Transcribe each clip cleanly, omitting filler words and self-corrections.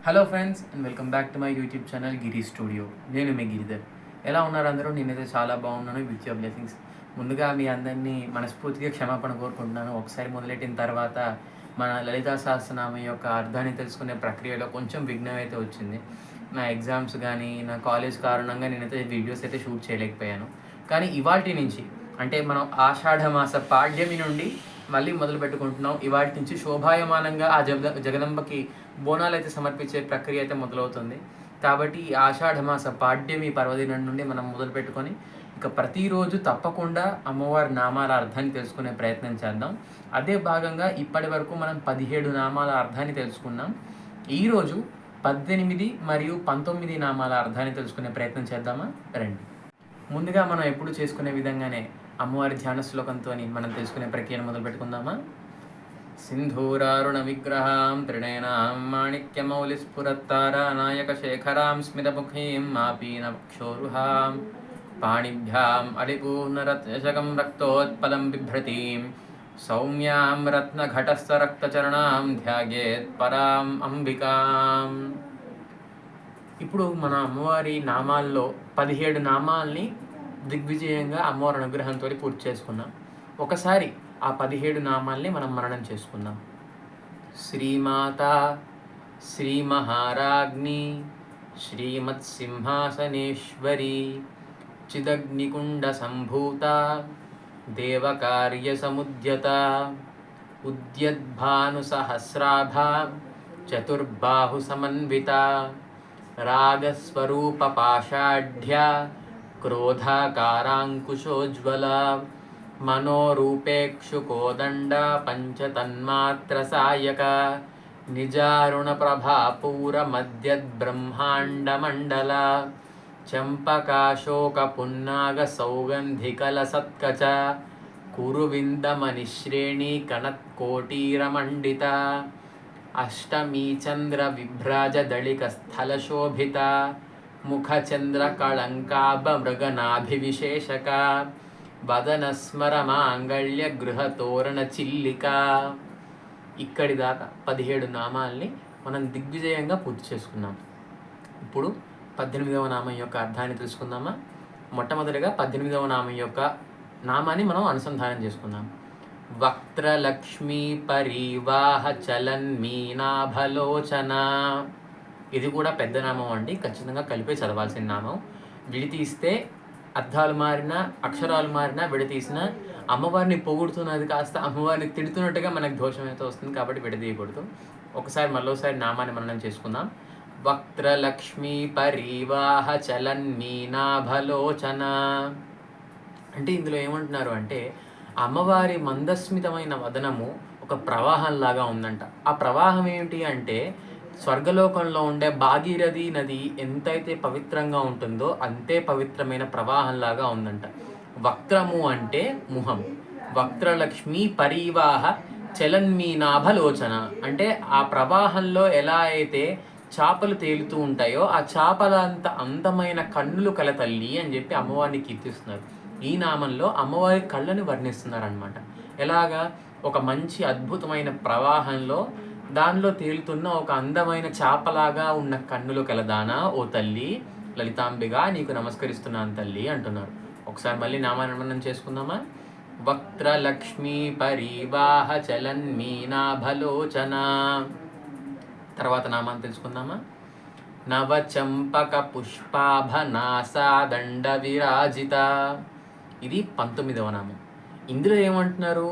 Hello friends and welcome back to my YouTube channel Giri studio. నేను మీ గిరిధర్. ఎలా ఉన్నారు అందరూ? నేనైతే చాలా బాగున్నాను. With your blessings. ముందుగా మీ అందరినీ మనస్ఫూర్తిగా క్షమాపణ కోరుకుంటున్నాను. ఒకసారి మొదలెట్టిన తర్వాత మన లలితా సహస్రనామం యొక్క అర్థాన్ని తెలుసుకునే ప్రక్రియలో కొంచెం విఘ్నం అయితే వచ్చింది. నా ఎగ్జామ్స్ కానీ నా కాలేజ్ కారణంగా నేనైతే వీడియోస్ అయితే షూట్ చేయలేకపోయాను. కానీ ఇవాల్టి నుంచి అంటే మనం ఆషాఢ మాస పాడ్యమి నుండి మళ్ళీ మొదలు పెట్టుకుంటున్నాం. ఇవాటి నుంచి శోభాయమానంగా ఆ జగదంబకి బోనాలు అయితే సమర్పించే ప్రక్రియ అయితే మొదలవుతుంది. కాబట్టి ఈ ఆషాఢమాస పాడ్యమి పర్వదినం నుండి మనం మొదలు పెట్టుకొని ఇక ప్రతిరోజు తప్పకుండా అమ్మవారి నామాల అర్థాన్ని తెలుసుకునే ప్రయత్నం చేద్దాం. అదే భాగంగా ఇప్పటి వరకు మనం 17 నామాల అర్థాన్ని తెలుసుకున్నాం. ఈరోజు 18 మరియు 19 నామాల అర్థాన్ని తెలుసుకునే ప్రయత్నం చేద్దామా? రండి. ముందుగా మనం ఎప్పుడు చేసుకునే విధంగానే అమ్మవారి ధ్యాన శ్లోకంతో మనం తెలుసుకునే ప్రక్రియను మొదలు పెట్టుకుందామా? సింధూరారుణ విగ్రహాం త్రిణయనాం మాణిక్యమౌలిస్ఫురత్తారానాయకశేఖరాం స్మితముఖీం మాపీనవక్షోరుహాం పాణిభ్యాం అడిపూర్ణరత్నశకం రక్తోత్పలం బిభ్రతీం సౌమ్యాం రత్నఘటస్థరక్తచరణాం ధ్యాయేత్ పరాం అంబికాం. ఇప్పుడు మన అమ్మవారి నామాల్లో 17 నామాల్ని దిగ్విజయంగా అమ్మవారి అనుగ్రహంతో పూర్తి చేసుకున్నాం. ఒకసారి ఆ 17 నామాల్ని మనం మననం చేసుకుందాం. శ్రీమాత, శ్రీ మహారాజ్ఞి, శ్రీమత్సింహాసనేశ్వరి, చిదగ్నికుండ సంభూత, దేవకార్య సముద్యత, ఉద్యద్భాను సహస్రాభ, చతుర్బాహు సమన్విత, రాగస్వరూప పాషాఢ్య, క్రోధాకారాంకుశోజ్వల, మనోరూపేక్షుకోదండ, పంచతన్మాత్ర సాయక, నిజారుణ ప్రభాపూర మధ్యద్బ్రహ్మాండమండల, చంపకాశోక పున్నాగ సౌగంధికల సత్కచ, కురువిందమనిశ్రేణి కనత్కోటీరమండిత, అష్టమీ చంద్ర విభ్రాజ దళిక స్థల శోభిత, ముఖచంద్ర కళంకాభ మృగనాభివిశేషక, వదన స్మర మాంగళ్య గృహతోరణ చిల్లిక. ఇక్కడి దాకా 17 నామాల్ని మనం దిగ్విజయంగా పూర్తి చేసుకున్నాం. ఇప్పుడు 18వ నామం యొక్క అర్థాన్ని తెలుసుకుందామా? మొట్టమొదటిగా 18వ నామం యొక్క నామాన్ని మనం అనుసంధానం చేసుకుందాం. వక్త్రలక్ష్మీ పరివాహ చలన్మీనాభలోచన. ఇది కూడా పెద్ద నామం అండి, ఖచ్చితంగా కలిపి చదవాల్సిన నామం. విడితీస్తే అర్థాలు మారినా అక్షరాలు మారినా విడతీసిన అమ్మవారిని పొగుడుతున్నది కాస్త అమ్మవారిని తిడుతున్నట్టుగా మనకు దోషం అయితే వస్తుంది. కాబట్టి విడదీయకూడదు. ఒకసారి మళ్ళీసారి నామాన్ని మననం చేసుకుందాం. వక్త్రలక్ష్మీ పరివాహ చలన్మీనాభలోచన. అంటే ఇందులో ఏమంటున్నారు అంటే అమ్మవారి మందస్మితమైన వదనము ఒక ప్రవాహంలాగా ఉందంట. ఆ ప్రవాహం ఏమిటి అంటే స్వర్గలోకంలో ఉండే భాగీరథి నది ఎంతైతే పవిత్రంగా ఉంటుందో అంతే పవిత్రమైన ప్రవాహంలాగా ఉందంట. వక్త్రము అంటే ముఖం. వక్త్రలక్ష్మి పరివాహ చలన్మీనాభలోచన అంటే ఆ ప్రవాహంలో ఎలా అయితే చేపలు తేలుతూ ఉంటాయో ఆ చేపలంత అందమైన కన్నులు కల తల్లి అని చెప్పి అమ్మవారిని కీర్తిస్తున్నారు. ఈ నామంలో అమ్మవారి కళ్ళని వర్ణిస్తున్నారు అనమాట. ఎలాగా? ఒక మంచి అద్భుతమైన ప్రవాహంలో దానిలో తేలుతున్న ఒక అందమైన చేపలాగా ఉన్న కన్నులు కలదానా ఓ తల్లి లలితాంబిగా నీకు నమస్కరిస్తున్నాను తల్లి అంటున్నారు. ఒకసారి మళ్ళీ నామకరణం చేసుకుందామా? వక్త్రలక్ష్మీ పరివాహ చలన్మీనాభలోచన. తర్వాత నామాన్ని తెలుసుకుందామా? నవచంపక పుష్పాభనాసాదండ విరాజిత. ఇది 19వ నామం. ఇందులో ఏమంటున్నారు?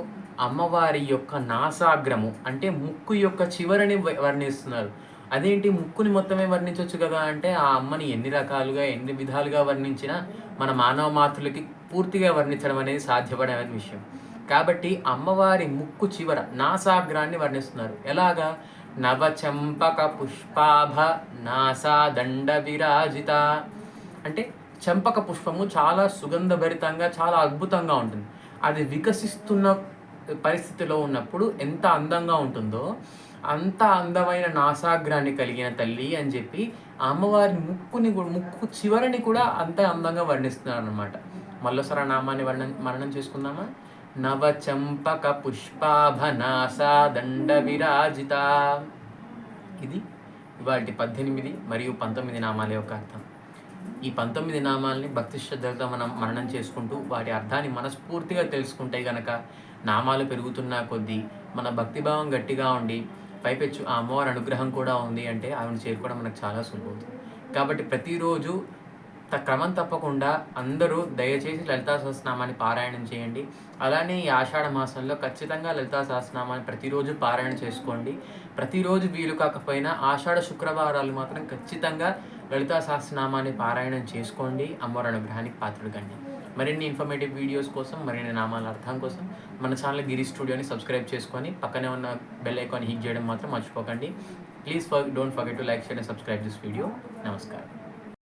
అమ్మవారి యొక్క నాసాగ్రము అంటే ముక్కు యొక్క చివరిని వర్ణిస్తున్నారు. అదేంటి ముక్కుని మొత్తమే వర్ణించవచ్చు కదా అంటే ఆ అమ్మని ఎన్ని రకాలుగా ఎన్ని విధాలుగా వర్ణించినా మన మానవ మాతృలకి పూర్తిగా వర్ణించడం అనేది సాధ్యపడే విషయం. కాబట్టి అమ్మవారి ముక్కు చివర నాసాగ్రాన్ని వర్ణిస్తున్నారు. ఎలాగా? నవచంపక పుష్పాభ నాసాదండ విరాజిత అంటే చంపక పుష్పము చాలా సుగంధభరితంగా చాలా అద్భుతంగా ఉంటుంది. అది వికసిస్తున్న పరిస్థితిలో ఉన్నప్పుడు ఎంత అందంగా ఉంటుందో అంత అందమైన నాసాగ్రాన్ని కలిగిన తల్లి అని చెప్పి అమ్మవారి ముక్కు చివరిని కూడా అంతే అందంగా వర్ణిస్తున్నారు అనమాట. మళ్ళీసారి నామాన్ని మననం చేసుకుందామా? నవచంపక పుష్పాభ నాసాదండ విరాజిత. ఇది ఇవాల్టి 18 మరియు 19 నామాల యొక్క అర్థం. ఈ 19 నామాల్ని భక్తి శ్రద్ధలతో మనం మననం చేసుకుంటూ వాటి అర్థాన్ని మనస్ఫూర్తిగా తెలుసుకుంటే గనక నామాలు పెరుగుతున్న కొద్దీ మన భక్తిభావం గట్టిగా ఉండి పైపెచ్చు ఆ అమ్మవారి అనుగ్రహం కూడా ఉంది అంటే ఆమెను చేరుకోవడం మనకు చాలా సులువవుతుంది. కాబట్టి ప్రతిరోజు క్రమం తప్పకుండా అందరూ దయచేసి లలితా సహస్రనామాన్ని పారాయణం చేయండి. అలానే ఈ ఆషాఢ మాసంలో ఖచ్చితంగా లలితా సహస్రనామాన్ని ప్రతిరోజు పారాయణ చేసుకోండి. ప్రతిరోజు వీలు కాకపోయినా ఆషాఢ శుక్రవారాలు మాత్రం ఖచ్చితంగా లలితా సహస్రనామాన్ని పారాయణం చేసుకోండి. అమ్మవారి అనుగ్రహానికి పాత్రుడు కండి. మరిన్ని ఇన్ఫర్మేటివ్ వీడియోస్ కోసం, మరిన్ని నామాల అర్థం కోసం మన ఛానల్ గిరి స్టూడియోని సబ్స్క్రైబ్ చేసుకొని పక్కనే ఉన్న బెల్ ఐకాన్ హిట్ చేయడం మాత్రం మర్చిపోకండి. Please don't forget to like, share and subscribe this video. నమస్కారం.